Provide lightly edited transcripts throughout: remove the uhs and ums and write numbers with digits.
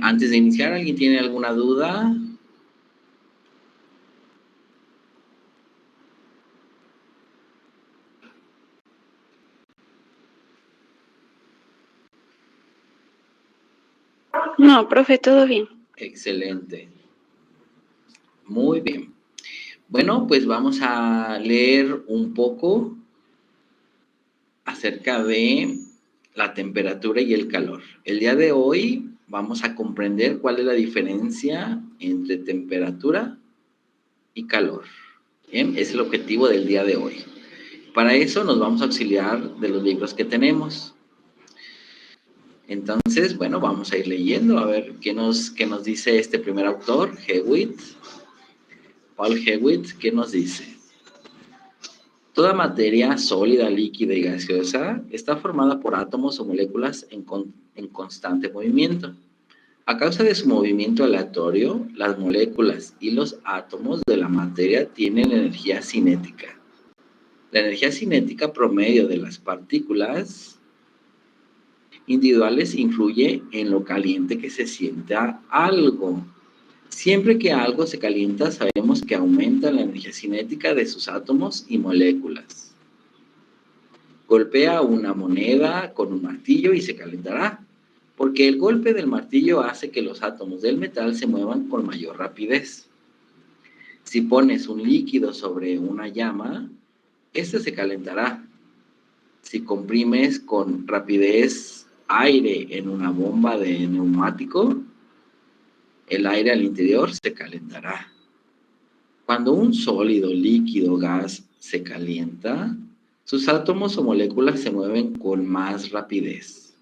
Antes de iniciar, ¿alguien tiene alguna duda? No, profe, todo bien. Excelente. Muy bien. Bueno, pues vamos a leer un poco acerca de la temperatura y el calor. El día de hoy vamos a comprender cuál es la diferencia entre temperatura y calor. Bien, ese es el objetivo del día de hoy. Para eso nos vamos a auxiliar de los libros que tenemos. Entonces, bueno, vamos a ir leyendo a ver qué nos dice este primer autor, Hewitt. Paul Hewitt, ¿qué nos dice? Toda materia sólida, líquida y gaseosa está formada por átomos o moléculas en constante movimiento. A causa de su movimiento aleatorio, las moléculas y los átomos de la materia tienen energía cinética. La energía cinética promedio de las partículas individuales influye en lo caliente que se sienta algo. Siempre que algo se calienta, sabemos que aumenta la energía cinética de sus átomos y moléculas. Golpea una moneda con un martillo y se calentará, porque el golpe del martillo hace que los átomos del metal se muevan con mayor rapidez. Si pones un líquido sobre una llama, este se calentará. Si comprimes con rapidez aire en una bomba de neumático, el aire al interior se calentará. Cuando un sólido, líquido, gas se calienta, sus átomos o moléculas se mueven con más rapidez.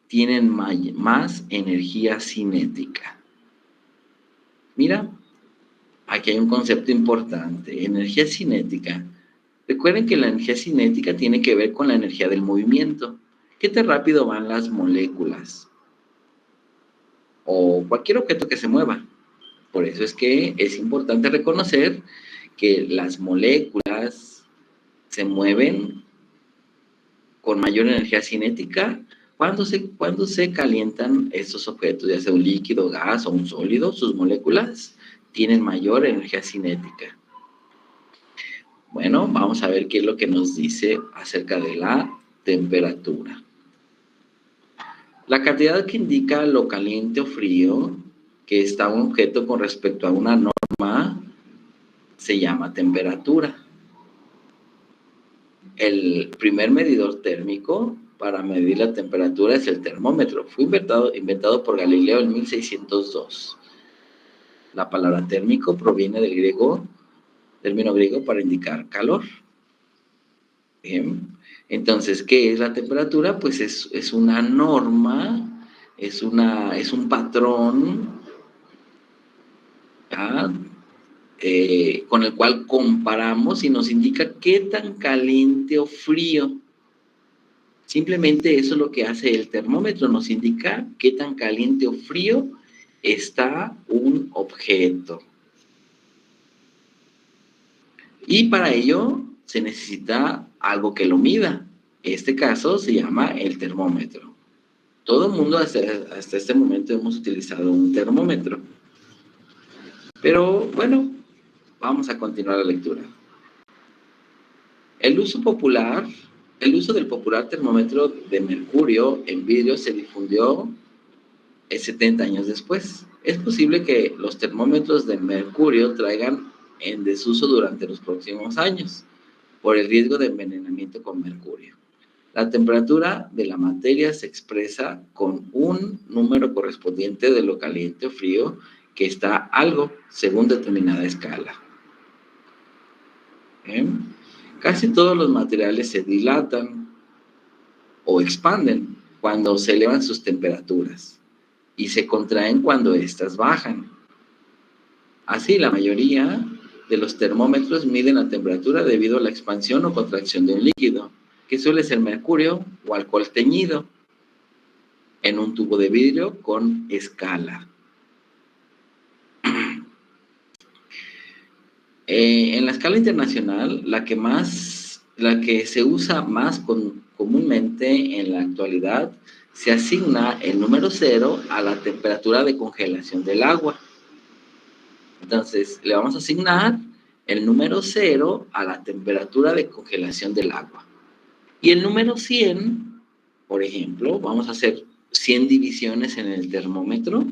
Tienen más energía cinética. Mira, aquí hay un concepto importante, energía cinética. Recuerden que la energía cinética tiene que ver con la energía del movimiento. ¿Qué tan rápido van las moléculas? O cualquier objeto que se mueva. Por eso es que es importante reconocer que las moléculas se mueven con mayor energía cinética cuando se calientan estos objetos, ya sea un líquido, gas o un sólido, sus moléculas tienen mayor energía cinética. Bueno, vamos a ver qué es lo que nos dice acerca de la temperatura. La cantidad que indica lo caliente o frío que está un objeto con respecto a una norma se llama temperatura. El primer medidor térmico para medir la temperatura es el termómetro. Fue inventado por Galileo en 1602. La palabra térmico proviene del término griego para indicar calor. Bien. Entonces, ¿qué es la temperatura? Pues es una norma, es un patrón, ¿ya? Con el cual comparamos y nos indica qué tan caliente o frío. Simplemente eso es lo que hace el termómetro, nos indica qué tan caliente o frío está un objeto. Y para ello se necesita algo que lo mida. Este caso se llama el termómetro. Todo el mundo hasta este momento hemos utilizado un termómetro. Pero bueno, vamos a continuar la lectura. El uso del popular termómetro de mercurio en vidrio se difundió 70 años después. Es posible que los termómetros de mercurio traigan en desuso durante los próximos años por el riesgo de envenenamiento con mercurio. La temperatura de la materia se expresa con un número correspondiente de lo caliente o frío que está algo según determinada escala. Casi todos los materiales se dilatan o expanden cuando se elevan sus temperaturas y se contraen cuando éstas bajan. Así, la mayoría de los termómetros miden la temperatura debido a la expansión o contracción de un líquido, que suele ser mercurio o alcohol teñido, en un tubo de vidrio con escala. En la escala internacional, la que se usa más comúnmente en la actualidad se asigna el número 0 a la temperatura de congelación del agua. Entonces, le vamos a asignar el número 0 a la temperatura de congelación del agua. Y el número 100, por ejemplo, vamos a hacer 100 divisiones en el termómetro.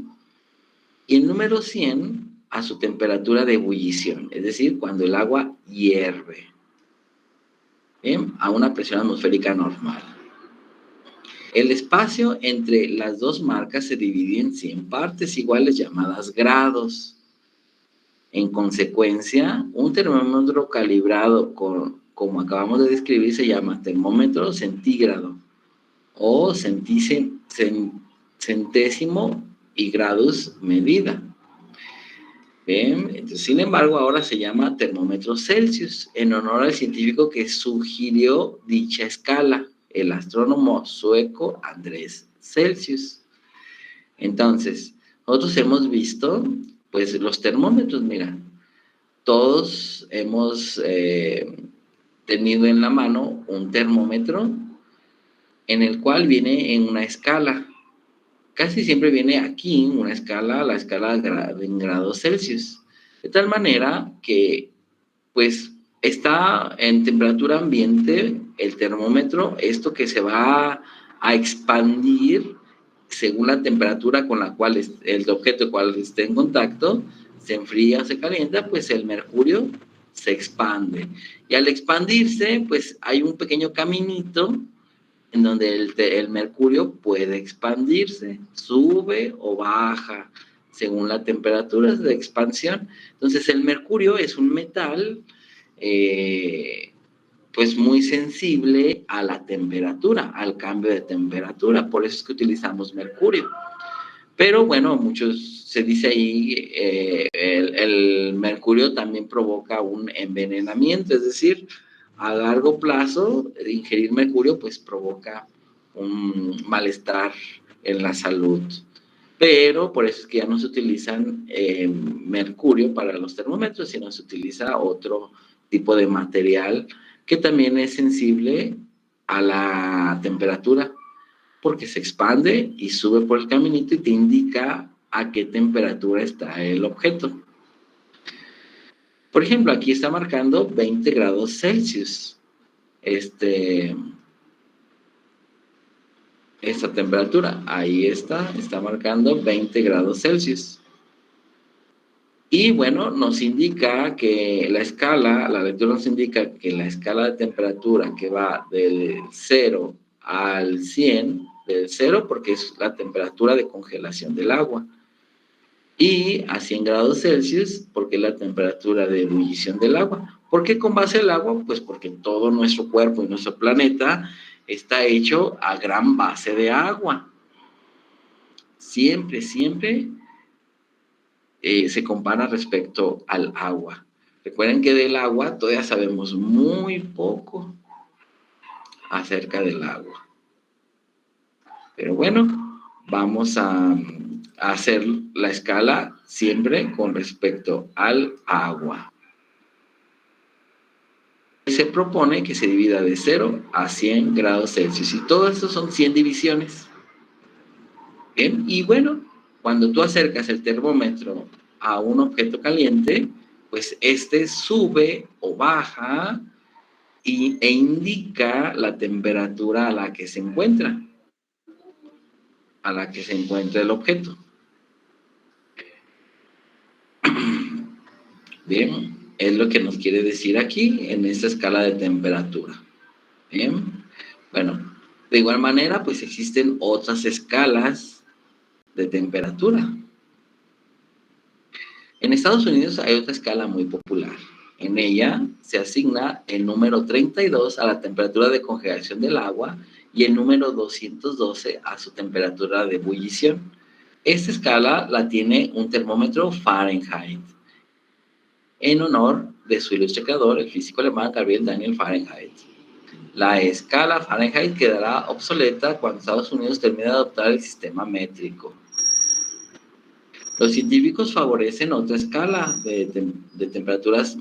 Y el número 100 a su temperatura de ebullición, es decir, cuando el agua hierve. ¿Bien? A una presión atmosférica normal. El espacio entre las dos marcas se divide en 100 partes iguales llamadas grados. En consecuencia, un termómetro calibrado como acabamos de describir se llama termómetro centígrado o centésimo y grados medida. Bien, entonces, sin embargo, ahora se llama termómetro Celsius en honor al científico que sugirió dicha escala, el astrónomo sueco Andrés Celsius. Entonces, nosotros hemos visto, pues, los termómetros, mira, todos hemos tenido en la mano un termómetro en el cual viene en una escala. Casi siempre viene aquí una escala, la escala en grados Celsius. De tal manera que, pues, está en temperatura ambiente el termómetro, esto que se va a expandir según la temperatura con la cual el objeto cual esté en contacto, se enfría o se calienta, pues el mercurio se expande. Y al expandirse, pues hay un pequeño caminito en donde el mercurio puede expandirse, sube o baja según la temperatura de expansión. Entonces el mercurio es un metal pues muy sensible a la temperatura, al cambio de temperatura, por eso es que utilizamos mercurio. Pero bueno, muchos, se dice ahí, el mercurio también provoca un envenenamiento, es decir, a largo plazo, ingerir mercurio pues provoca un malestar en la salud. Pero por eso es que ya no se utilizan mercurio para los termómetros, sino se utiliza otro tipo de material que también es sensible a la temperatura, porque se expande y sube por el caminito y te indica a qué temperatura está el objeto. Por ejemplo, aquí está marcando 20 grados Celsius. Esta temperatura, ahí está marcando 20 grados Celsius. Y bueno, nos indica que la escala, la lectura nos indica que la escala de temperatura que va del 0 al 100, del 0 porque es la temperatura de congelación del agua, y a 100 grados Celsius porque es la temperatura de ebullición del agua. ¿Por qué con base al agua? Pues porque todo nuestro cuerpo y nuestro planeta está hecho a gran base de agua. Siempre, siempre se compara respecto al agua. Recuerden que del agua todavía sabemos muy poco acerca del agua. Pero bueno, vamos a hacer la escala siempre con respecto al agua. Se propone que se divida de 0 a 100 grados Celsius y todo esto son 100 divisiones. Bien, y bueno, cuando tú acercas el termómetro a un objeto caliente, pues este sube o baja e indica la temperatura a la que se encuentra, el objeto. Bien, es lo que nos quiere decir aquí en esta escala de temperatura. Bien, bueno, de igual manera, pues existen otras escalas de temperatura. En Estados Unidos hay otra escala muy popular. En ella se asigna el número 32 a la temperatura de congelación del agua y el número 212 a su temperatura de ebullición. Esta escala la tiene un termómetro Fahrenheit, en honor de su ilustre creador, el físico alemán Gabriel Daniel Fahrenheit. La escala Fahrenheit quedará obsoleta cuando Estados Unidos termine de adoptar el sistema métrico. Los científicos favorecen otra escala de temperaturas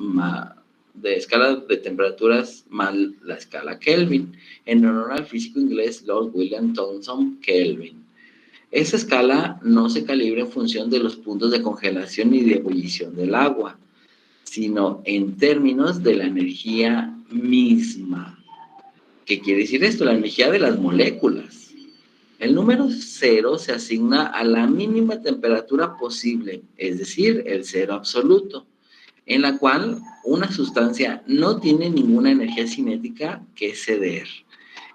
de escala de temperaturas más la escala Kelvin, en honor al físico inglés Lord William Thomson Kelvin. Esa escala no se calibra en función de los puntos de congelación ni de ebullición del agua, sino en términos de la energía misma. ¿Qué quiere decir esto? La energía de las moléculas. El número 0 se asigna a la mínima temperatura posible, es decir, el cero absoluto, en la cual una sustancia no tiene ninguna energía cinética que ceder.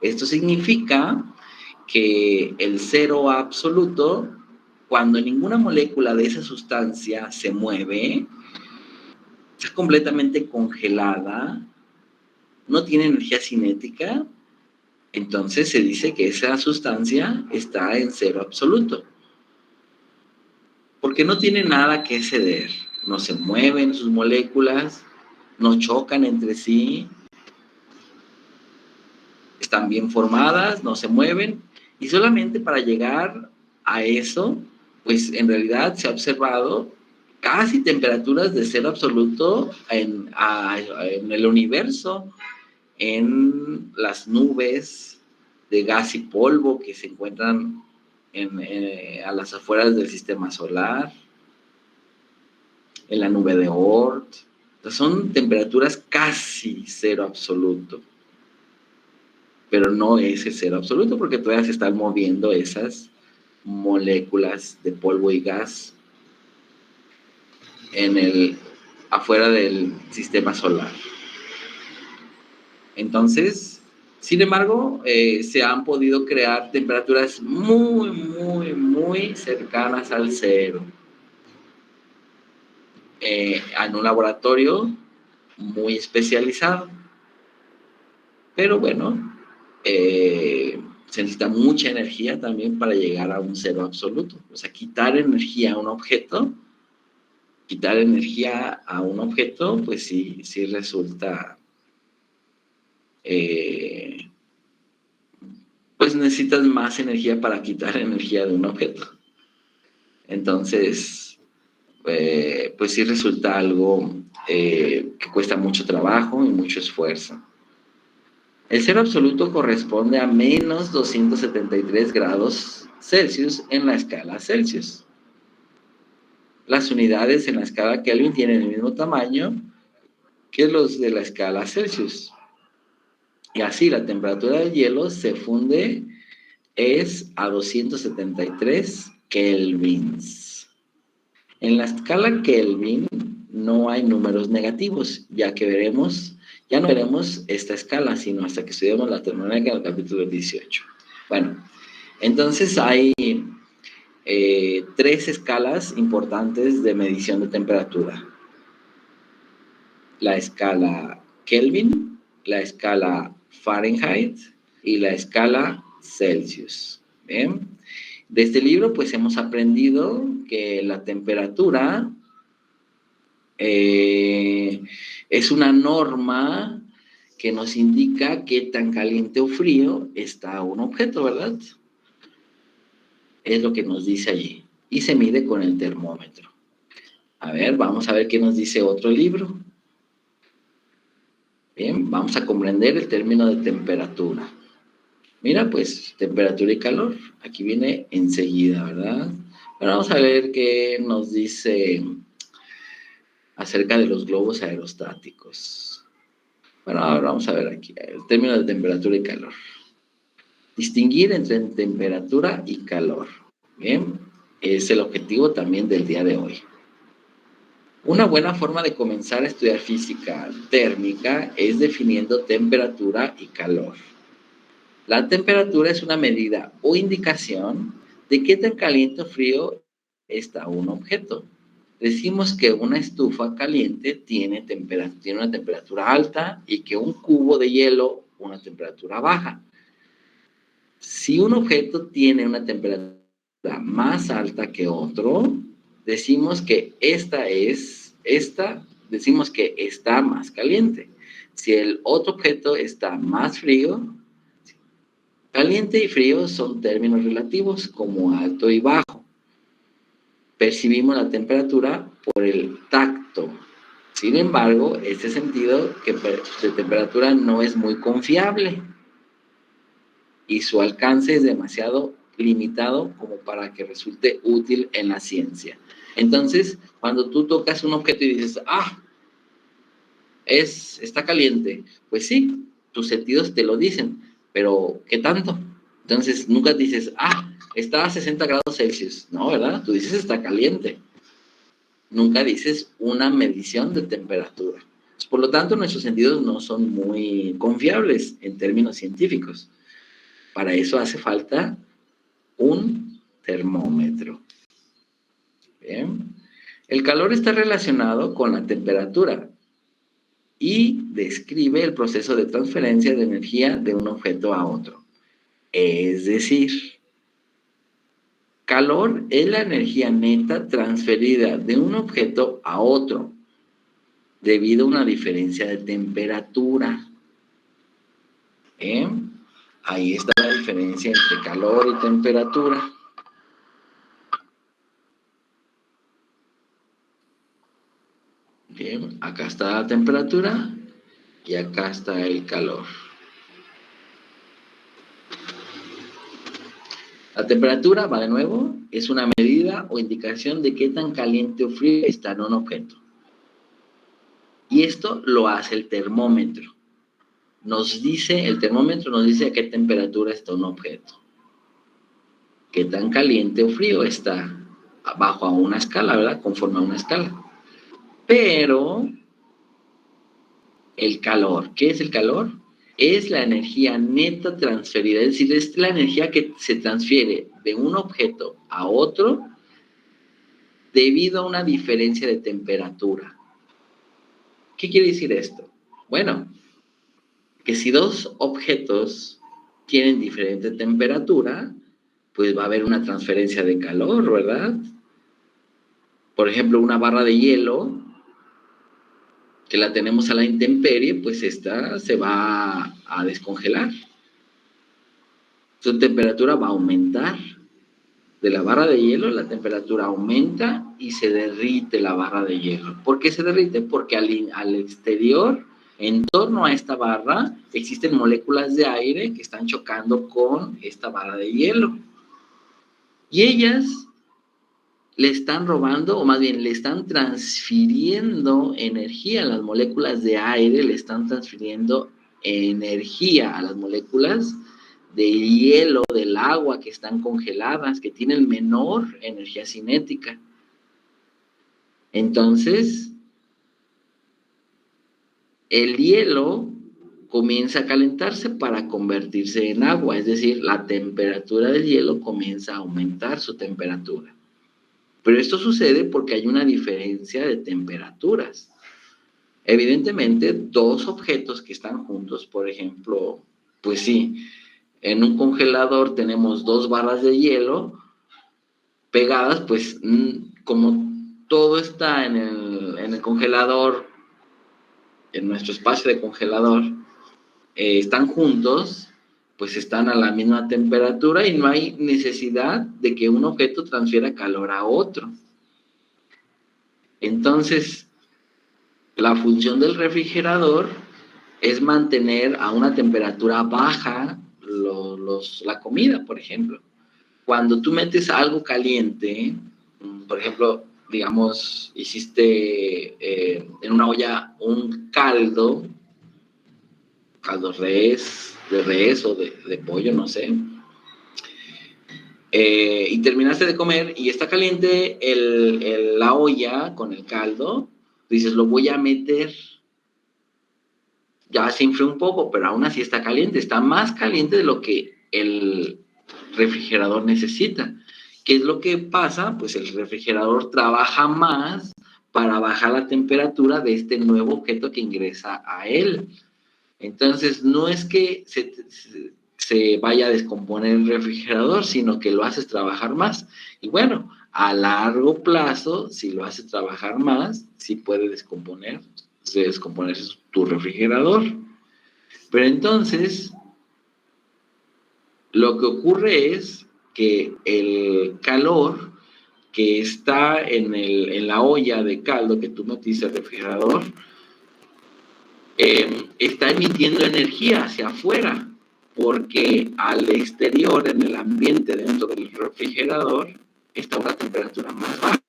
Esto significa que el cero absoluto, cuando ninguna molécula de esa sustancia se mueve, está completamente congelada, no tiene energía cinética, entonces se dice que esa sustancia está en cero absoluto. Porque no tiene nada que ceder, no se mueven sus moléculas, no chocan entre sí, están bien formadas, no se mueven, y solamente para llegar a eso, pues en realidad se ha observado casi temperaturas de cero absoluto en el universo, en las nubes de gas y polvo que se encuentran a las afueras del sistema solar, en la nube de Oort. Entonces son temperaturas casi cero absoluto, pero no es el cero absoluto porque todavía se están moviendo esas moléculas de polvo y gas afuera del sistema solar. Entonces, sin embargo, se han podido crear temperaturas muy, muy, muy cercanas al cero en un laboratorio muy especializado. Pero bueno, se necesita mucha energía también para llegar a un cero absoluto. O sea, quitar energía a un objeto, pues sí resulta, pues necesitas más energía para quitar energía de un objeto. Entonces, pues sí resulta algo que cuesta mucho trabajo y mucho esfuerzo. El cero absoluto corresponde a menos 273 grados Celsius en la escala Celsius. Las unidades en la escala Kelvin tienen el mismo tamaño que los de la escala Celsius. Y así la temperatura del hielo se funde es a 273 kelvins. En la escala Kelvin no hay números negativos, ya no veremos esta escala, sino hasta que estudiemos la termodinámica en el capítulo 18. Bueno, entonces hay 3 escalas importantes de medición de temperatura. La escala Kelvin, la escala Fahrenheit y la escala Celsius. ¿Bien? De este libro, pues hemos aprendido que la temperatura es una norma que nos indica qué tan caliente o frío está un objeto, ¿verdad? Es lo que nos dice allí. Y se mide con el termómetro. A ver, vamos a ver qué nos dice otro libro. Bien, vamos a comprender el término de temperatura. Mira, pues, temperatura y calor. Aquí viene enseguida, ¿verdad? Pero vamos a ver qué nos dice acerca de los globos aerostáticos. Bueno, ahora vamos a ver aquí el término de temperatura y calor. Distinguir entre temperatura y calor. Bien, es el objetivo también del día de hoy. Una buena forma de comenzar a estudiar física térmica es definiendo temperatura y calor. La temperatura es una medida o indicación de qué tan caliente o frío está un objeto. Decimos que una estufa caliente tiene una temperatura alta y que un cubo de hielo una temperatura baja. Si un objeto tiene una temperatura más alta que otro, decimos que decimos que está más caliente. Si el otro objeto está más frío, caliente y frío son términos relativos como alto y bajo. Percibimos la temperatura por el tacto. Sin embargo, este sentido de temperatura no es muy confiable y su alcance es demasiado limitado como para que resulte útil en la ciencia. Entonces, cuando tú tocas un objeto y dices, está caliente, pues sí, tus sentidos te lo dicen, pero ¿qué tanto? Entonces, nunca dices, está a 60 grados Celsius, no, ¿verdad? Tú dices, está caliente. Nunca dices una medición de temperatura. Por lo tanto, nuestros sentidos no son muy confiables en términos científicos. Para eso hace falta un termómetro. Bien. El calor está relacionado con la temperatura y describe el proceso de transferencia de energía de un objeto a otro. Es decir, calor es la energía neta transferida de un objeto a otro debido a una diferencia de temperatura. Ahí está la diferencia entre calor y temperatura. Bien, acá está la temperatura y acá está el calor. La temperatura, va de nuevo, es una medida o indicación de qué tan caliente o frío está en un objeto. Y esto lo hace el termómetro. El termómetro nos dice a qué temperatura está un objeto. Qué tan caliente o frío está bajo a una escala, ¿verdad? Conforme a una escala. Pero el calor, ¿qué es el calor? Es la energía neta transferida, es decir, es la energía que se transfiere de un objeto a otro debido a una diferencia de temperatura. ¿Qué quiere decir esto? Bueno, que si dos objetos tienen diferente temperatura, pues va a haber una transferencia de calor, ¿verdad? Por ejemplo, una barra de hielo que la tenemos a la intemperie, pues esta se va a descongelar. Su temperatura va a aumentar. De la barra de hielo, la temperatura aumenta y se derrite la barra de hielo. ¿Por qué se derrite? Porque al exterior, en torno a esta barra, existen moléculas de aire que están chocando con esta barra de hielo. Y ellas le están robando, o más bien le están transfiriendo energía a las moléculas de aire, le están transfiriendo energía a las moléculas de hielo, del agua que están congeladas, que tienen menor energía cinética. Entonces, el hielo comienza a calentarse para convertirse en agua, es decir, la temperatura del hielo comienza a aumentar su temperatura. Pero esto sucede porque hay una diferencia de temperaturas. Evidentemente, dos objetos que están juntos, por ejemplo, pues sí, en un congelador tenemos dos barras de hielo pegadas, pues como todo está en el congelador, en nuestro espacio de congelador, están juntos, pues están a la misma temperatura y no hay necesidad de que un objeto transfiera calor a otro. Entonces, la función del refrigerador es mantener a una temperatura baja la comida, por ejemplo. Cuando tú metes algo caliente, por ejemplo, digamos, hiciste en una olla un caldo de res o de pollo, no sé, y terminaste de comer y está caliente la olla con el caldo, dices, lo voy a meter. Ya se enfrió un poco, pero aún así está caliente, está más caliente de lo que el refrigerador necesita. ¿Qué es lo que pasa? Pues el refrigerador trabaja más para bajar la temperatura de este nuevo objeto que ingresa a él. Entonces, no es que se vaya a descomponer el refrigerador, sino que lo haces trabajar más. Y bueno, a largo plazo, si lo haces trabajar más, sí puede descomponerse tu refrigerador. Pero entonces, lo que ocurre es que el calor que está en la olla de caldo que tú metiste al refrigerador, está emitiendo energía hacia afuera, porque al exterior, en el ambiente dentro del refrigerador, está a una temperatura más baja.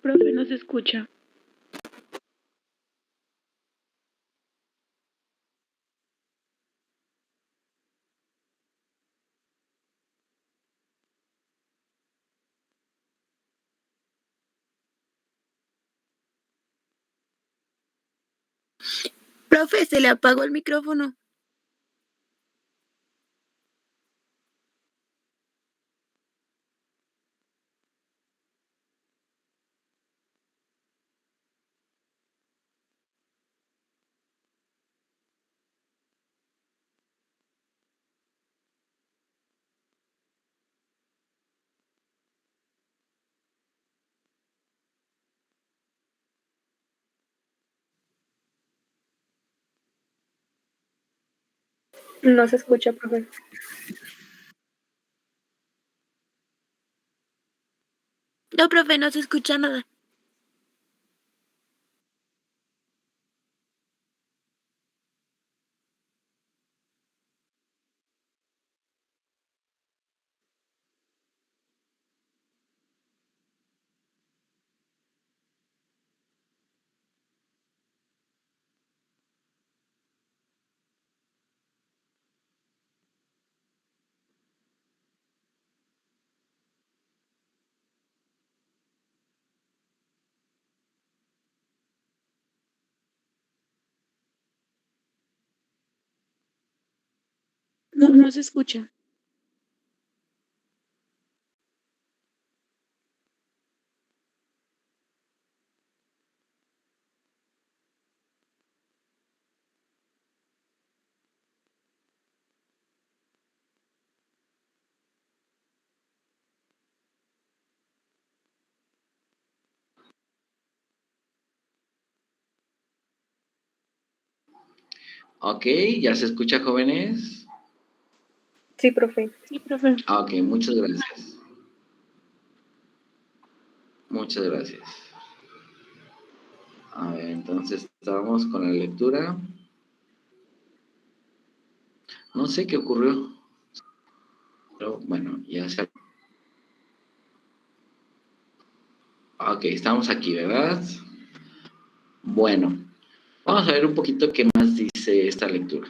Profe, no se escucha. Profe, se le apagó el micrófono. No se escucha, profe. No, profe, no se escucha nada. No se escucha. Ok, ¿ya se escucha, jóvenes? Sí, profe. Sí, profe. Ok, muchas gracias. Muchas gracias. A ver, entonces estábamos con la lectura. No sé qué ocurrió, pero bueno, ya se... Ok, estamos aquí, ¿verdad? Bueno, vamos a ver un poquito qué más dice esta lectura.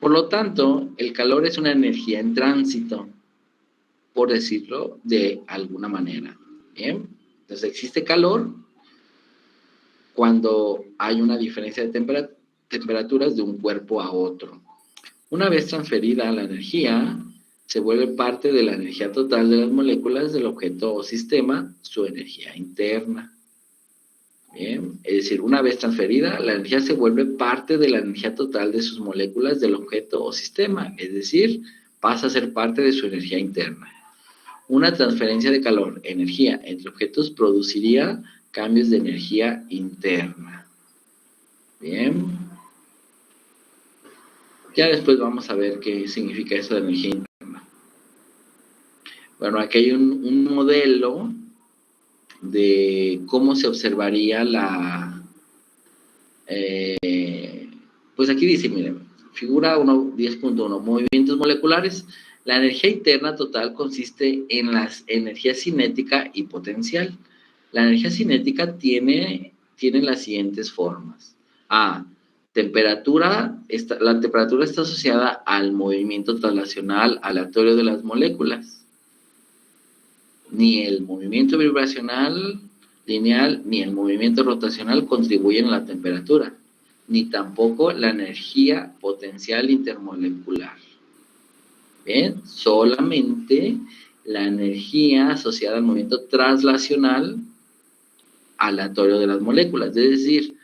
Por lo tanto, el calor es una energía en tránsito, por decirlo de alguna manera. ¿Bien? Entonces existe calor cuando hay una diferencia de temperaturas de un cuerpo a otro. Una vez transferida la energía, se vuelve parte de la energía total de las moléculas del objeto o sistema, su energía interna. Bien, es decir, una vez transferida, la energía se vuelve parte de la energía total de sus moléculas del objeto o sistema, es decir, pasa a ser parte de su energía interna. Una transferencia de calor, energía, entre objetos produciría cambios de energía interna. Bien. Ya después vamos a ver qué significa eso de energía interna. Bueno, aquí hay un modelo de cómo se observaría la... pues aquí dice, miren, figura 10.1, movimientos moleculares. La energía interna total consiste en las energías cinética y potencial. La energía cinética tiene las siguientes formas. A, temperatura, la temperatura está asociada al movimiento traslacional aleatorio de las moléculas. Ni el movimiento vibracional lineal ni el movimiento rotacional contribuyen a la temperatura, ni tampoco la energía potencial intermolecular. ¿Bien? Solamente la energía asociada al movimiento traslacional aleatorio de las moléculas. Es decir,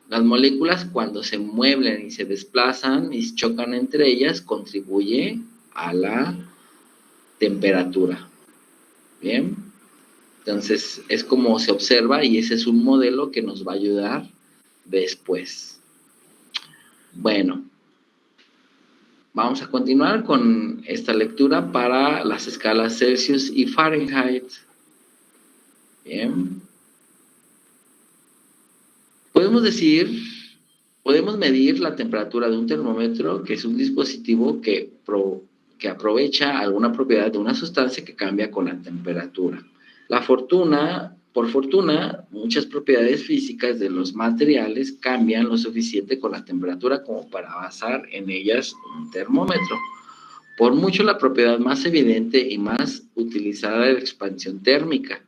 las moléculas cuando se mueven y se desplazan y chocan entre ellas, contribuye a la temperatura. Bien, entonces es como se observa y ese es un modelo que nos va a ayudar después. Bueno, vamos a continuar con esta lectura para las escalas Celsius y Fahrenheit. Bien. Podemos medir la temperatura de un termómetro, que es un dispositivo que aprovecha alguna propiedad de una sustancia que cambia con la temperatura. Por fortuna, muchas propiedades físicas de los materiales cambian lo suficiente con la temperatura como para basar en ellas un termómetro. Por mucho, la propiedad más evidente y más utilizada es la expansión térmica.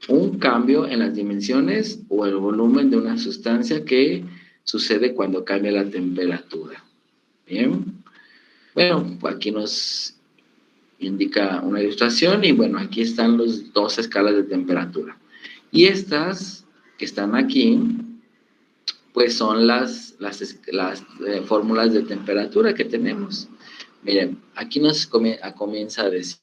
Un cambio en las dimensiones o el volumen de una sustancia que sucede cuando cambia la temperatura. Bien. Bueno, aquí nos indica una ilustración y bueno, aquí están las dos escalas de temperatura. Y estas que están aquí, pues son las fórmulas de temperatura que tenemos. Miren, aquí nos comienza a decir,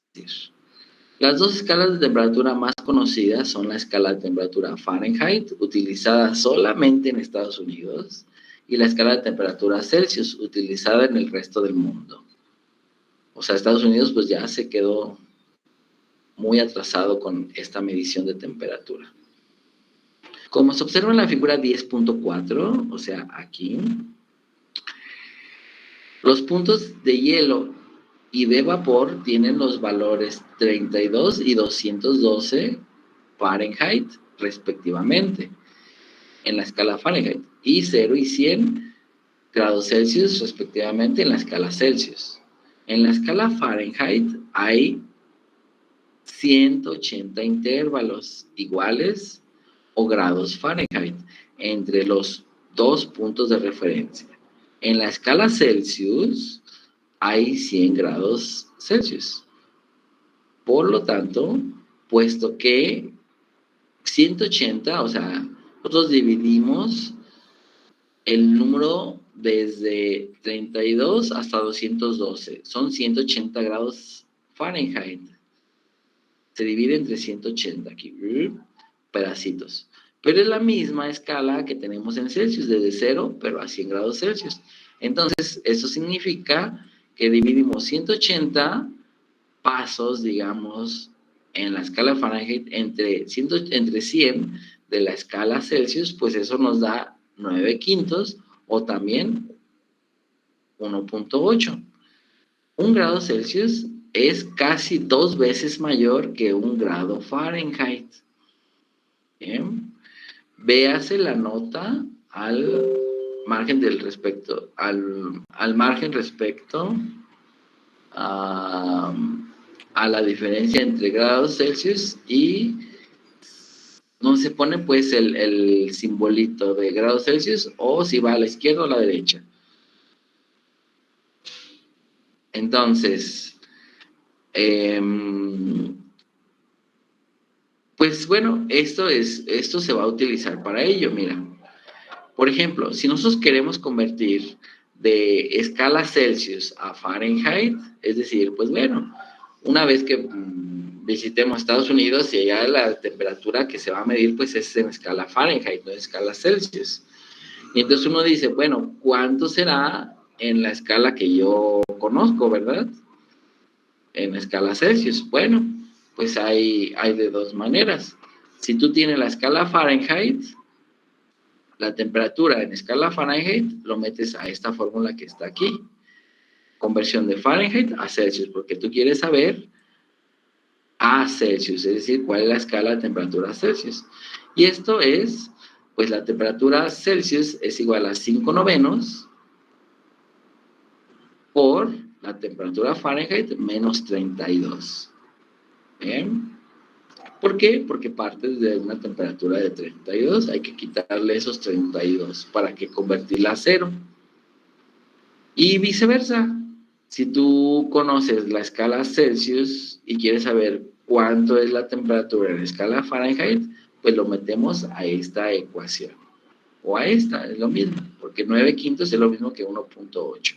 las dos escalas de temperatura más conocidas son la escala de temperatura Fahrenheit, utilizada solamente en Estados Unidos, y la escala de temperatura Celsius, utilizada en el resto del mundo. O sea, Estados Unidos pues ya se quedó muy atrasado con esta medición de temperatura. Como se observa en la figura 10.4, o sea, aquí, los puntos de hielo y de vapor tienen los valores 32 y 212 Fahrenheit, respectivamente, en la escala Fahrenheit, y 0 y 100 grados Celsius, respectivamente, en la escala Celsius. En la escala Fahrenheit hay 180 intervalos iguales o grados Fahrenheit entre los dos puntos de referencia. En la escala Celsius hay 100 grados Celsius. Por lo tanto, puesto que 180, o sea, nosotros dividimos el número desde 32 hasta 212. Son 180 grados Fahrenheit. Se divide entre 180 aquí, pedacitos. Pero es la misma escala que tenemos en Celsius, desde 0, pero a 100 grados Celsius. Entonces, eso significa que dividimos 180 pasos, digamos, en la escala Fahrenheit entre 100 de la escala Celsius, pues eso nos da 9/5 o también 1.8. 1 grado Celsius es casi 2 veces mayor que 1 grado Fahrenheit. Bien. Véase la nota al margen al margen respecto a la diferencia entre grados Celsius y no se pone pues el simbolito de grados Celsius o si va a la izquierda o a la derecha. Entonces, pues bueno, esto se va a utilizar para ello, mira. Por ejemplo, si nosotros queremos convertir de escala Celsius a Fahrenheit, es decir, pues bueno, una vez que visitemos Estados Unidos y allá la temperatura que se va a medir, pues es en escala Fahrenheit, no en escala Celsius. Y entonces uno dice, bueno, ¿cuánto será en la escala que yo conozco, verdad? En escala Celsius. Bueno, pues hay de dos maneras. Si tú tienes la escala Fahrenheit, la temperatura en escala Fahrenheit lo metes a esta fórmula que está aquí. Conversión de Fahrenheit a Celsius, porque tú quieres saber a Celsius, es decir, cuál es la escala de temperatura Celsius. Y esto es, pues la temperatura Celsius es igual a 5/9 por la temperatura Fahrenheit menos 32. ¿Bien? ¿Por qué? Porque partes de una temperatura de 32, hay que quitarle esos 32 para que convertirla a 0. Y viceversa, si tú conoces la escala Celsius y quieres saber ¿cuánto es la temperatura en escala Fahrenheit? Pues lo metemos a esta ecuación. O a esta, es lo mismo, porque 9/5 es lo mismo que 1.8.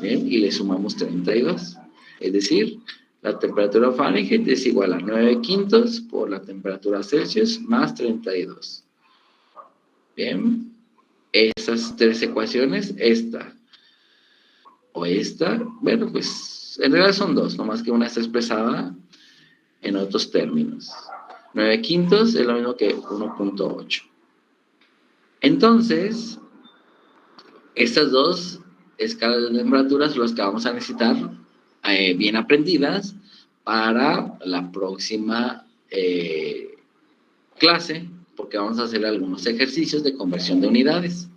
Bien, y le sumamos 32. Es decir, la temperatura Fahrenheit es igual a 9/5 por la temperatura Celsius más 32. Bien, esas tres ecuaciones, esta o esta, bueno, pues en realidad son dos, nomás que una está expresada en otros términos. 9/5 es lo mismo que 1.8. Entonces, estas dos escalas de temperaturas son las que vamos a necesitar bien aprendidas para la próxima clase, porque vamos a hacer algunos ejercicios de conversión de unidades.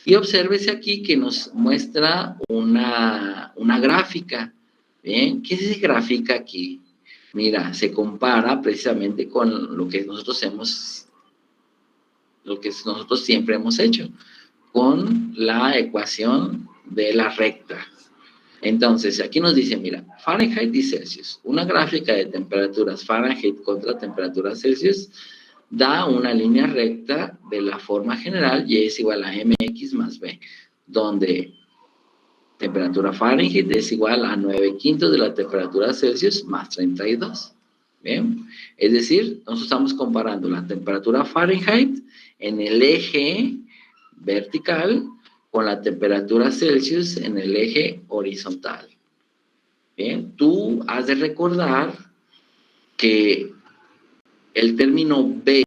Y obsérvese aquí que nos muestra una gráfica. ¿Bien? ¿Qué se grafica aquí? Mira, se compara precisamente con lo que nosotros siempre hemos hecho, con la ecuación de la recta. Entonces, aquí nos dice, mira, Fahrenheit y Celsius. Una gráfica de temperaturas Fahrenheit contra temperaturas Celsius da una línea recta de la forma general y es igual a mx más b, donde temperatura Fahrenheit es igual a 9/5 de la temperatura Celsius más 32. ¿Bien? Es decir, nosotros estamos comparando la temperatura Fahrenheit en el eje vertical con la temperatura Celsius en el eje horizontal. Bien, tú has de recordar que el término B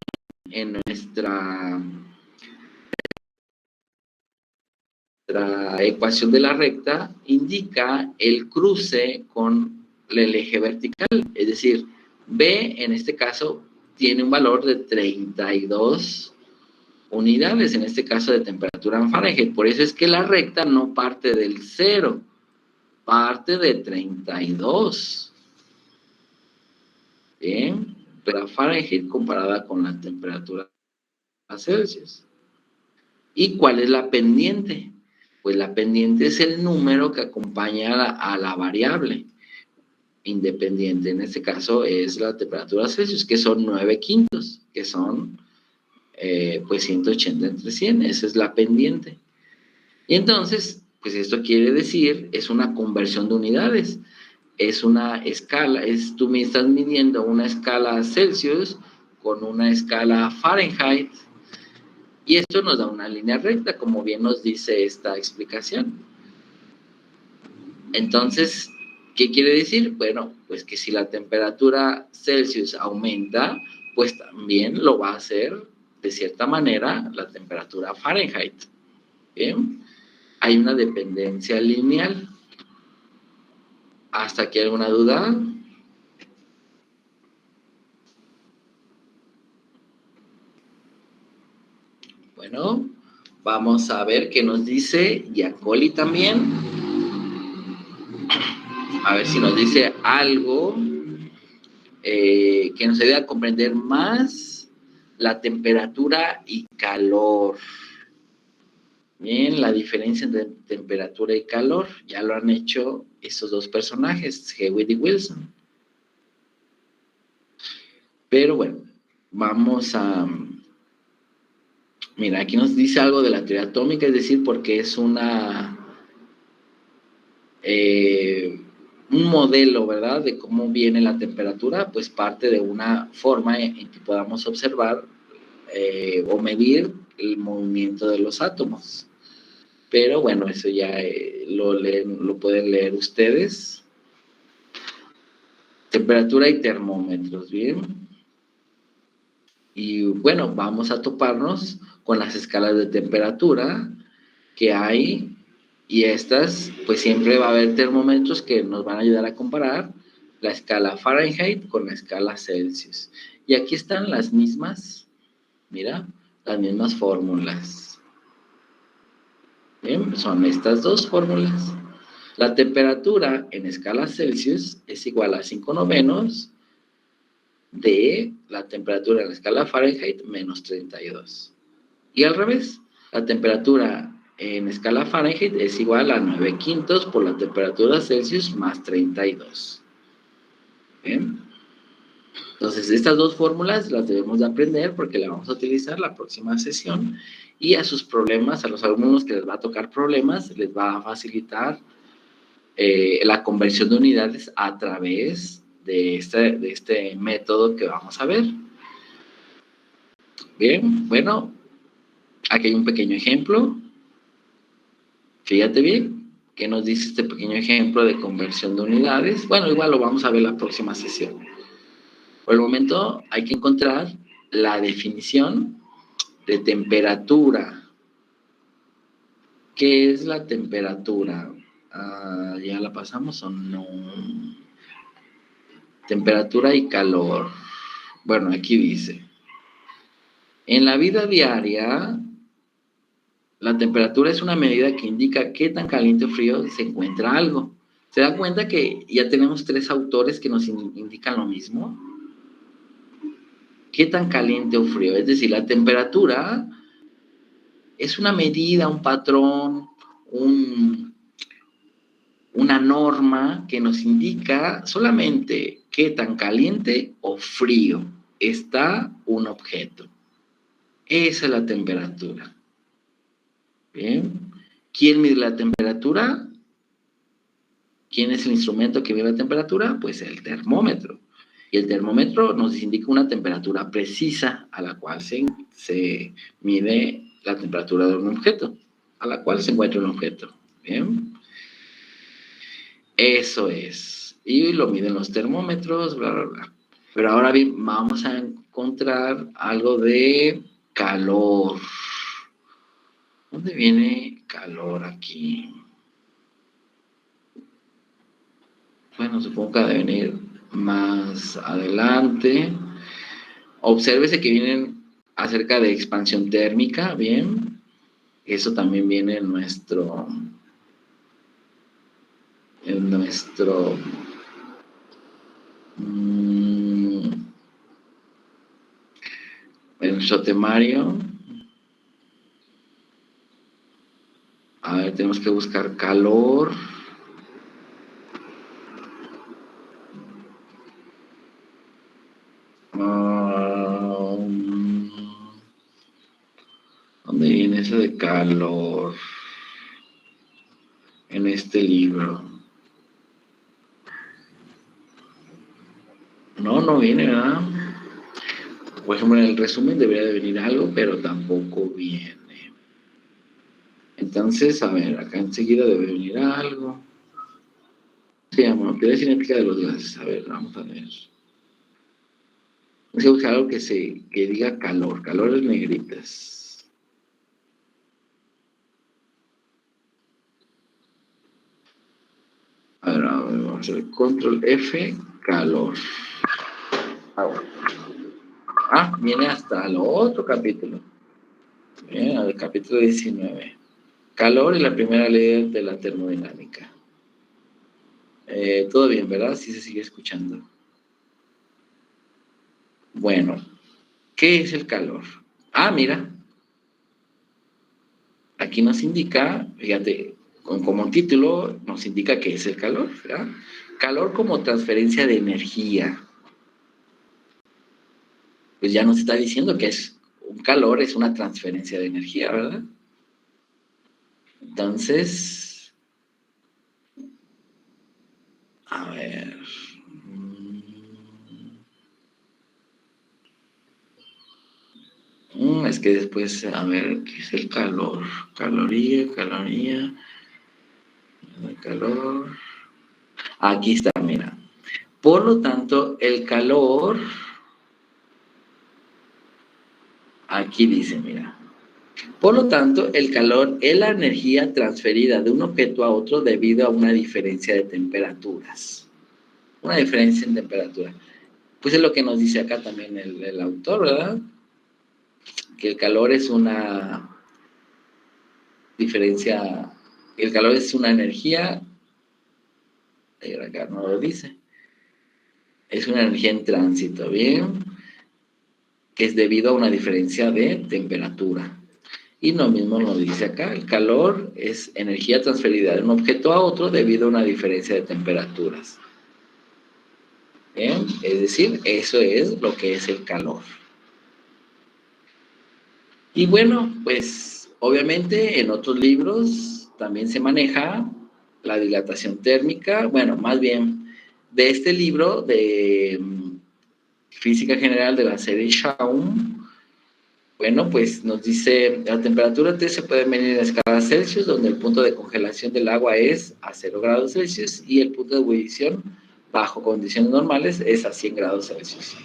en nuestra ecuación de la recta indica el cruce con el eje vertical, es decir, B en este caso tiene un valor de 32 unidades, en este caso de temperatura en Fahrenheit. Por eso es que la recta no parte del 0, parte de 32. Bien, pero Fahrenheit comparada con la temperatura a Celsius. ¿Y cuál es la pendiente? Pues la pendiente es el número que acompaña a la variable independiente. En este caso es la temperatura Celsius, que son 9/5, que son pues 180 entre 100. Esa es la pendiente. Y entonces, pues esto quiere decir, es una conversión de unidades. Es una escala, tú me estás midiendo una escala Celsius con una escala Fahrenheit. Y esto nos da una línea recta, como bien nos dice esta explicación. Entonces, ¿qué quiere decir? Bueno, pues que si la temperatura Celsius aumenta, pues también lo va a hacer, de cierta manera, la temperatura Fahrenheit. ¿Bien? Hay una dependencia lineal. ¿Hasta aquí alguna duda? Bueno, vamos a ver qué nos dice Giancoli también. A ver si nos dice algo que nos ayude a comprender más la temperatura y calor. Bien, la diferencia entre temperatura y calor, ya lo han hecho esos dos personajes, Hewitt y Wilson. Pero bueno, vamos a... Mira, aquí nos dice algo de la teoría atómica, es decir, porque es un modelo, ¿verdad?, de cómo viene la temperatura, pues parte de una forma en que podamos observar o medir el movimiento de los átomos. Pero bueno, eso ya lo pueden leer ustedes. Temperatura y termómetros, ¿bien? Y bueno, vamos a toparnos con las escalas de temperatura que hay, y estas, pues siempre va a haber termómetros que nos van a ayudar a comparar la escala Fahrenheit con la escala Celsius. Y aquí están las mismas, mira, las mismas fórmulas. Bien, son estas dos fórmulas. La temperatura en escala Celsius es igual a 5/9 de la temperatura en la escala Fahrenheit menos 32. Y al revés, la temperatura en escala Fahrenheit es igual a 9/5 por la temperatura Celsius más 32. ¿Bien? Entonces, estas dos fórmulas las debemos de aprender porque las vamos a utilizar la próxima sesión y a sus problemas, a los alumnos que les va a tocar problemas, les va a facilitar la conversión de unidades a través de este método que vamos a ver. Bien, bueno, aquí hay un pequeño ejemplo. Fíjate bien, ¿qué nos dice este pequeño ejemplo de conversión de unidades? Bueno, igual lo vamos a ver la próxima sesión. Por el momento hay que encontrar la definición de temperatura. ¿Qué es la temperatura? ¿Ya la pasamos o no? Temperatura y calor. Bueno, aquí dice. En la vida diaria, la temperatura es una medida que indica qué tan caliente o frío se encuentra algo. ¿Se da cuenta que ya tenemos 3 autores que nos indican lo mismo? ¿Qué tan caliente o frío? Es decir, la temperatura es una medida, un patrón, una norma que nos indica solamente qué tan caliente o frío está un objeto. Esa es la temperatura. Bien. ¿Quién mide la temperatura? ¿Quién es el instrumento que mide la temperatura? Pues el termómetro. Y el termómetro nos indica una temperatura precisa a la cual se mide la temperatura de un objeto, a la cual se encuentra un objeto. Bien. Eso es. Y lo miden los termómetros, bla, bla, bla. Pero ahora bien, vamos a encontrar algo de calor. ¿Dónde viene calor aquí? Bueno, supongo que ha de venir más adelante. Obsérvese que vienen acerca de expansión térmica, ¿bien? Eso también viene en nuestro temario. A ver, tenemos que buscar calor. ¿Dónde viene eso de calor? En este libro. No viene, ¿verdad? Por ejemplo, en el resumen debería de venir algo, pero tampoco viene. Entonces, a ver, acá enseguida debe venir algo. Se llama propiedad cinética de los gases. A ver, vamos a ver. Vamos a buscar algo que diga calor. Calores negritas. A ver, vamos a hacer control F, calor. Viene hasta el otro capítulo. Bien, al capítulo 19. Calor y la primera ley de la termodinámica. Todo bien, ¿verdad? Sí se sigue escuchando. Bueno, ¿qué es el calor? Mira. Aquí nos indica, fíjate, como título nos indica qué es el calor, ¿verdad? Calor como transferencia de energía. Pues ya nos está diciendo que un calor es una transferencia de energía, ¿verdad? Entonces, a ver. Es que después, a ver, ¿qué es el calor? Caloría, calor. Aquí está, mira. Por lo tanto, el calor, aquí dice, mira. Por lo tanto, el calor es la energía transferida de un objeto a otro debido a una diferencia de temperaturas. Una diferencia en temperatura. Pues es lo que nos dice acá también el autor, ¿verdad? Que el calor es una diferencia, el calor es una energía, acá no lo dice, es una energía en tránsito, ¿bien? Que es debido a una diferencia de temperatura. Y lo mismo nos dice acá, el calor es energía transferida de un objeto a otro debido a una diferencia de temperaturas. ¿Bien? Es decir, eso es lo que es el calor. Y bueno, pues obviamente en otros libros también se maneja la dilatación térmica. Bueno, más bien de este libro de Física General de la serie Schaum, bueno, pues nos dice, la temperatura T se puede medir en escala Celsius, donde el punto de congelación del agua es a 0 grados Celsius y el punto de ebullición bajo condiciones normales es a 100 grados Celsius.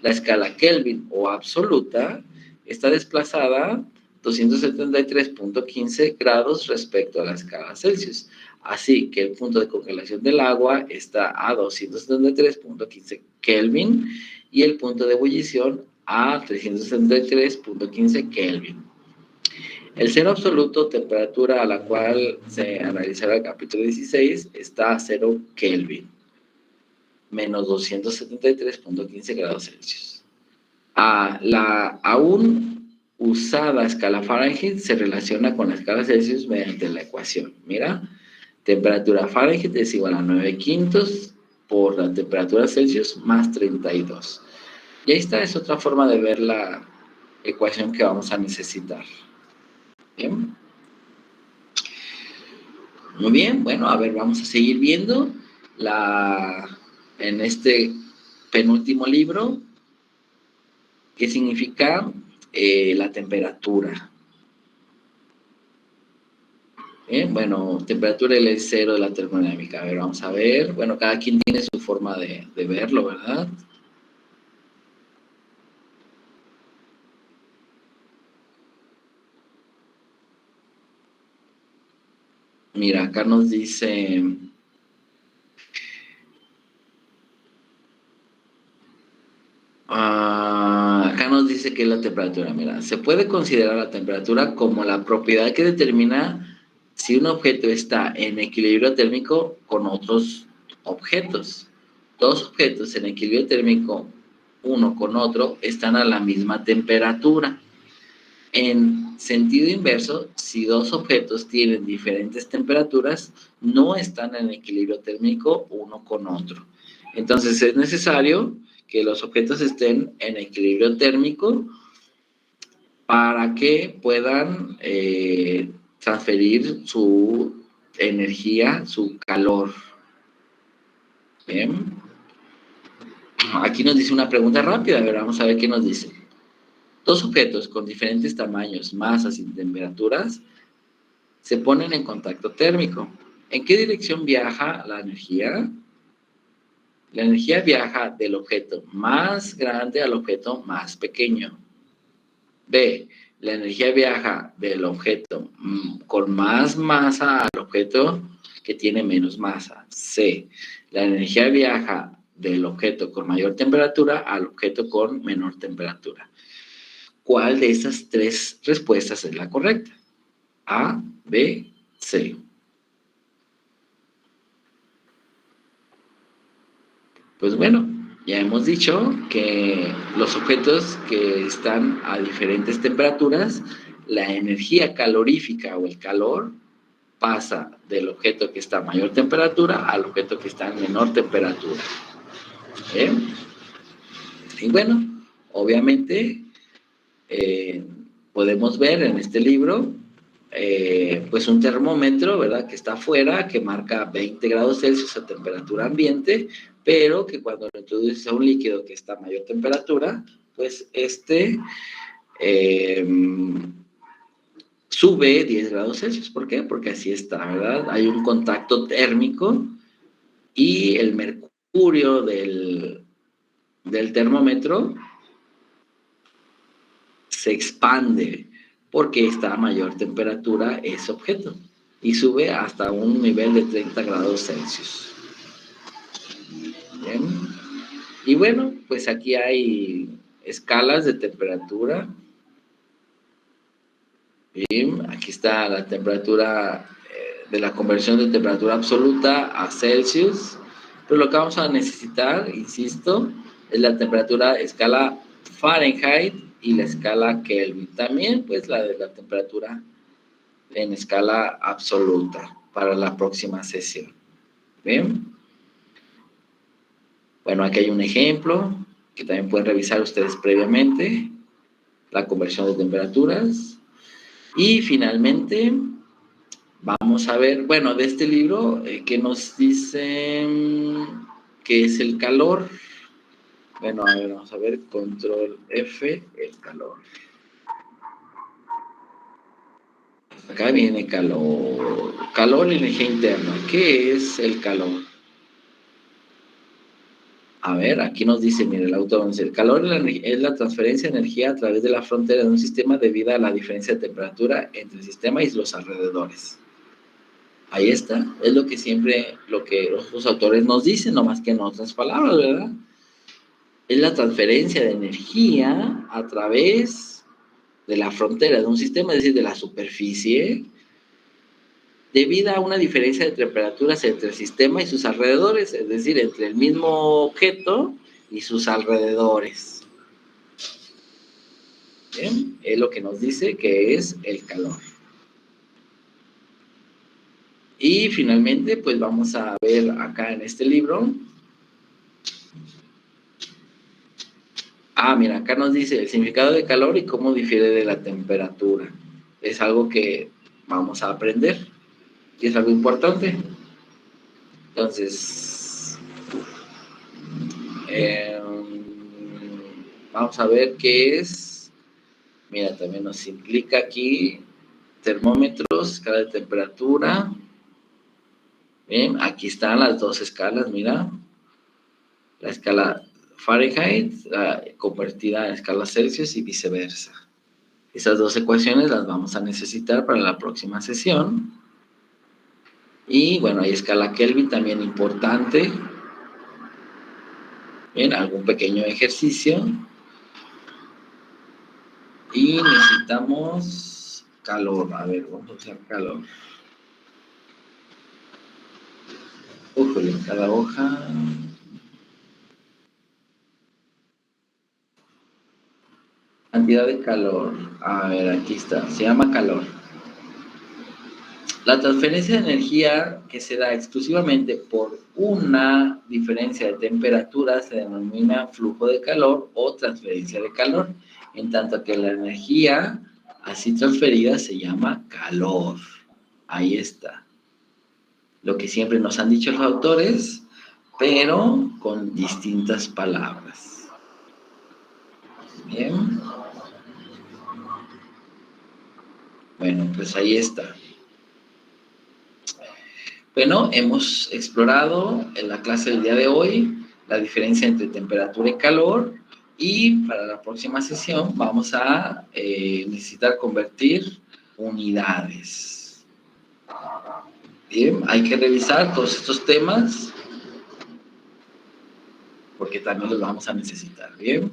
La escala Kelvin o absoluta está desplazada 273.15 grados respecto a la escala Celsius. Así que el punto de congelación del agua está a 273.15 Kelvin y el punto de ebullición a 373.15 Kelvin. El cero absoluto, temperatura a la cual se analizará el capítulo 16, está a 0 Kelvin, menos 273.15 grados Celsius. La aún usada escala Fahrenheit se relaciona con la escala Celsius mediante la ecuación. Mira, temperatura Fahrenheit es igual a 9 quintos por la temperatura Celsius más 32. Y ahí está, es otra forma de ver la ecuación que vamos a necesitar. ¿Bien? Muy bien, bueno, a ver, vamos a seguir viendo en este penúltimo libro qué significa la temperatura. Bien, bueno, temperatura es cero de la termodinámica. A ver, vamos a ver. Bueno, cada quien tiene su forma de verlo, ¿verdad? Mira, acá nos dice... acá nos dice que es la temperatura. Mira, se puede considerar la temperatura como la propiedad que determina si un objeto está en equilibrio térmico con otros objetos. Dos objetos en equilibrio térmico, uno con otro, están a la misma temperatura. En sentido inverso, si dos objetos tienen diferentes temperaturas, no están en equilibrio térmico uno con otro. Entonces es necesario que los objetos estén en equilibrio térmico para que puedan transferir su energía, su calor. Bien. Aquí nos dice una pregunta rápida, a ver, vamos a ver qué nos dice. Dos objetos con diferentes tamaños, masas y temperaturas se ponen en contacto térmico. ¿En qué dirección viaja la energía? La energía viaja del objeto más grande al objeto más pequeño. B. La energía viaja del objeto con más masa al objeto que tiene menos masa. C. La energía viaja del objeto con mayor temperatura al objeto con menor temperatura. ¿Cuál de estas tres respuestas es la correcta? A, B, C. Pues bueno, ya hemos dicho que los objetos que están a diferentes temperaturas, la energía calorífica o el calor pasa del objeto que está a mayor temperatura al objeto que está en menor temperatura. ¿Eh? Y bueno, obviamente podemos ver en este libro pues un termómetro, ¿verdad? Que está afuera, que marca 20 grados Celsius a temperatura ambiente, pero que cuando lo introduces a un líquido que está a mayor temperatura, pues sube 10 grados Celsius. ¿Por qué? Porque así está, ¿verdad? Hay un contacto térmico y el mercurio del termómetro se expande porque está a mayor temperatura ese objeto y sube hasta un nivel de 30 grados Celsius. Bien. Y bueno, pues aquí hay escalas de temperatura. Bien, aquí está la temperatura de la conversión de temperatura absoluta a Celsius. Pero lo que vamos a necesitar, insisto, es la temperatura escala Fahrenheit y la escala Kelvin. También, pues, la de la temperatura en escala absoluta para la próxima sesión. ¿Bien? Bueno, aquí hay un ejemplo que también pueden revisar ustedes previamente, la conversión de temperaturas. Y finalmente, vamos a ver, bueno, de este libro, que nos dice qué es el calor. Bueno, a ver, vamos a ver, control F, el calor. Acá viene calor. Calor y energía interna. ¿Qué es el calor? A ver, aquí nos dice, mire, el autor dice, el calor es la transferencia de energía a través de la frontera de un sistema debido a la diferencia de temperatura entre el sistema y los alrededores. Ahí está, es lo que siempre, lo que los autores nos dicen, no más que en otras palabras, ¿verdad? Es la transferencia de energía a través de la frontera de un sistema, es decir, de la superficie, debido a una diferencia de temperaturas entre el sistema y sus alrededores, es decir, entre el mismo objeto y sus alrededores. Bien, es lo que nos dice que es el calor. Y finalmente, pues vamos a ver acá en este libro. Mira, acá nos dice el significado de calor y cómo difiere de la temperatura. Es algo que vamos a aprender y es algo importante. Entonces, vamos a ver qué es. Mira, también nos implica aquí termómetros, escala de temperatura. Bien, aquí están las dos escalas, mira. La escala Fahrenheit convertida en escala Celsius y viceversa. Esas dos ecuaciones las vamos a necesitar para la próxima sesión. Y bueno, hay escala Kelvin también importante. Bien, algún pequeño ejercicio. Y necesitamos calor. A ver, vamos a usar calor. Ujole, cada hoja. Cantidad de calor. A ver, aquí está. Se llama calor. La transferencia de energía que se da exclusivamente por una diferencia de temperatura se denomina flujo de calor o transferencia de calor, en tanto que la energía así transferida se llama calor. Ahí está. Lo que siempre nos han dicho los autores, pero con distintas palabras. Bien. Bueno, pues ahí está. Bueno, hemos explorado en la clase del día de hoy la diferencia entre temperatura y calor y para la próxima sesión vamos a necesitar convertir unidades. Bien, hay que revisar todos estos temas porque también los vamos a necesitar, ¿bien?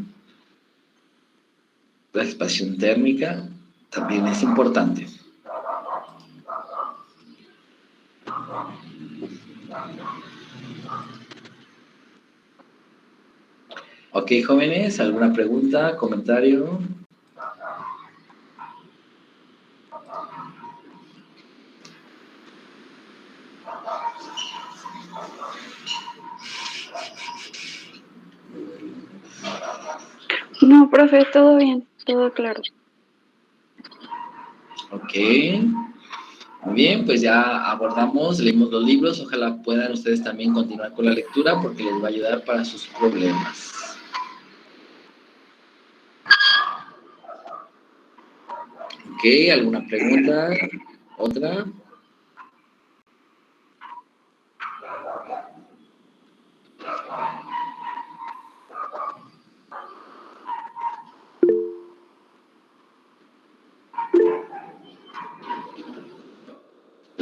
La expansión térmica también es importante. Ok, jóvenes, ¿alguna pregunta, comentario? No, profe, todo bien, todo claro. Ok. Muy bien, pues ya abordamos, leímos los libros, ojalá puedan ustedes también continuar con la lectura porque les va a ayudar para sus problemas. Ok, ¿alguna pregunta? ¿Otra?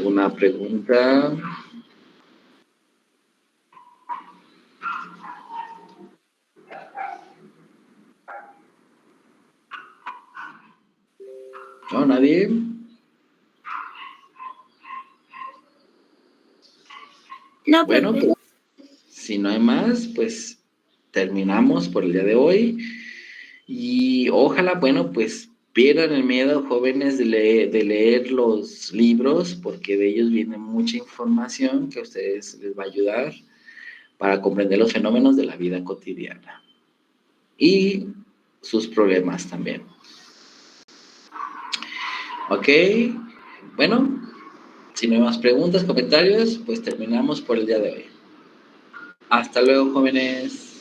¿Una pregunta? ¿No? ¿Nadie? No, Bueno, profe. pues, si no hay más, pues terminamos por el día de hoy. Y ojalá, bueno, pues pierdan el miedo, jóvenes, de leer los libros, porque de ellos viene mucha información que a ustedes les va a ayudar para comprender los fenómenos de la vida cotidiana y sus problemas también. Ok, bueno, si no hay más preguntas, comentarios, pues terminamos por el día de hoy. Hasta luego, jóvenes.